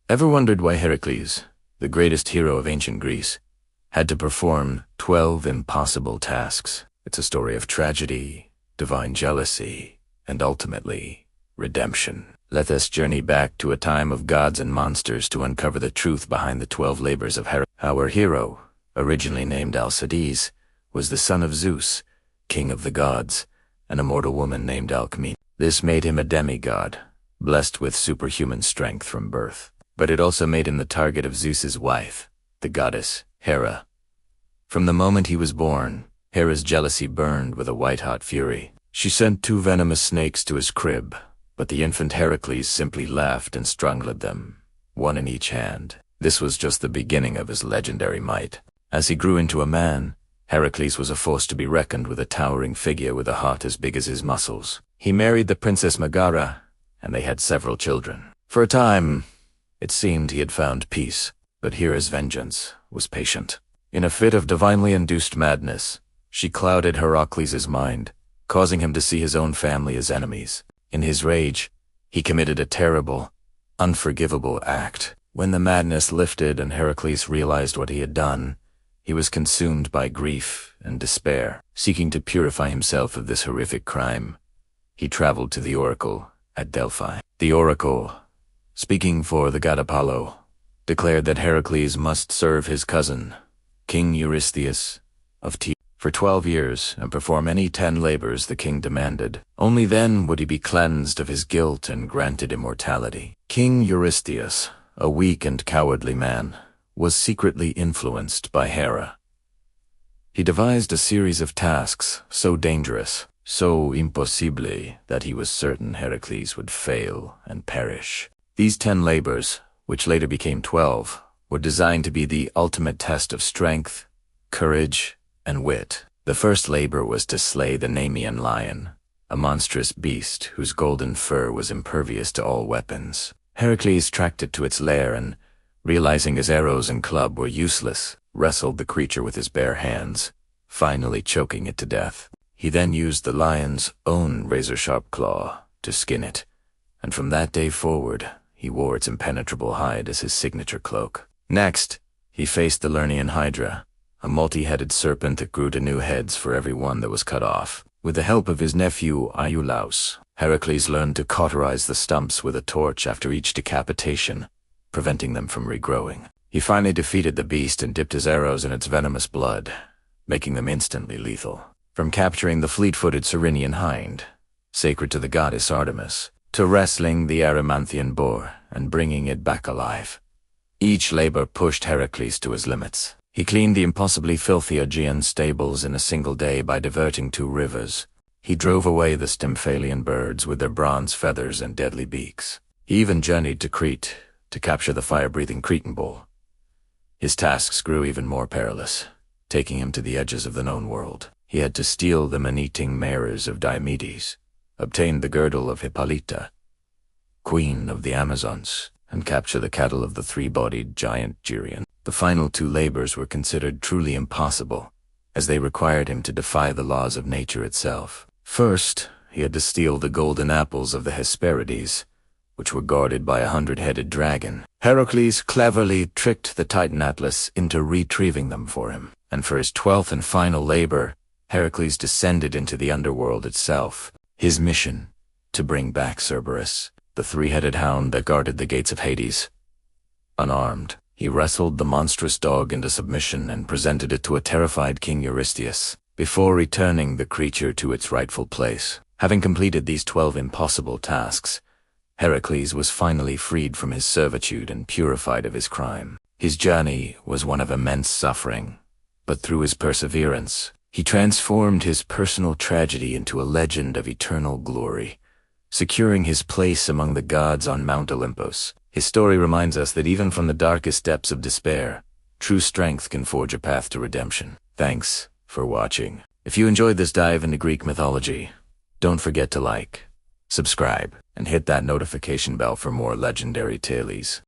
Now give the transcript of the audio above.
Ever wondered why Heracles, the greatest hero of ancient Greece, had to perform 12 impossible tasks? It's a story of tragedy, divine jealousy, and ultimately, redemption. Let us journey back to a time of gods and monsters to uncover the truth behind the 12 labors of Heracles. Our hero, originally named Alcides, was the son of Zeus, king of the gods, and a mortal woman named Alcmene. This made him a demigod, blessed with superhuman strength from birth. But it also made him the target of Zeus's wife, the goddess Hera. From the moment he was born, Hera's jealousy burned with a white-hot fury. She sent 2 venomous snakes to his crib, but the infant Heracles simply laughed and strangled them, one in each hand. This was just the beginning of his legendary might. As he grew into a man, Heracles was a force to be reckoned with, a towering figure with a heart as big as his muscles. He married the Princess Megara, and they had several children. For a time, it seemed he had found peace, but Hera's vengeance was patient. In a fit of divinely induced madness, she clouded Heracles' mind, causing him to see his own family as enemies. In his rage, he committed a terrible, unforgivable act. When the madness lifted and Heracles realized what he had done, he was consumed by grief and despair. Seeking to purify himself of this horrific crime, he traveled to the oracle at Delphi. The oracle, speaking for the god Apollo, declared that Heracles must serve his cousin, King Eurystheus of Tyre, for 12 years and perform any 10 labors the king demanded. Only then would he be cleansed of his guilt and granted immortality. King Eurystheus, a weak and cowardly man, was secretly influenced by Hera. He devised a series of tasks so dangerous, so impossible, that he was certain Heracles would fail and perish. These 10 labors, which later became 12, were designed to be the ultimate test of strength, courage, and wit. The first labor was to slay the Nemean lion, a monstrous beast whose golden fur was impervious to all weapons. Heracles tracked it to its lair and, realizing his arrows and club were useless, wrestled the creature with his bare hands, finally choking it to death. He then used the lion's own razor-sharp claw to skin it, and from that day forward, he wore its impenetrable hide as his signature cloak. Next, he faced the Lernaean Hydra, a multi-headed serpent that grew to new heads for every one that was cut off. With the help of his nephew Iolaus, Heracles learned to cauterize the stumps with a torch after each decapitation, preventing them from regrowing. He finally defeated the beast and dipped his arrows in its venomous blood, making them instantly lethal. From capturing the fleet-footed Cyrenian hind, sacred to the goddess Artemis, to wrestling the Erymanthian boar and bringing it back alive, each labor pushed Heracles to his limits. He cleaned the impossibly filthy Aegean stables in a single day by diverting 2 rivers. He drove away the Stymphalian birds with their bronze feathers and deadly beaks. He even journeyed to Crete to capture the fire-breathing Cretan bull. His tasks grew even more perilous, taking him to the edges of the known world. He had to steal the man-eating mares of Diomedes, obtain the girdle of Hippolyta, queen of the Amazons, and capture the cattle of the 3-bodied giant Geryon. The final 2 labors were considered truly impossible, as they required him to defy the laws of nature itself. First, he had to steal the golden apples of the Hesperides, which were guarded by a 100-headed dragon. Heracles cleverly tricked the Titan Atlas into retrieving them for him. And for his 12th and final labor, Heracles descended into the underworld itself. His mission, to bring back Cerberus, the 3-headed hound that guarded the gates of Hades. Unarmed, he wrestled the monstrous dog into submission and presented it to a terrified King Eurystheus, before returning the creature to its rightful place. Having completed these 12 impossible tasks, Heracles was finally freed from his servitude and purified of his crime. His journey was one of immense suffering, but through his perseverance, he transformed his personal tragedy into a legend of eternal glory, securing his place among the gods on Mount Olympus. His story reminds us that even from the darkest depths of despair, true strength can forge a path to redemption. Thanks for watching. If you enjoyed this dive into Greek mythology, don't forget to like, subscribe, and hit that notification bell for more legendary tales.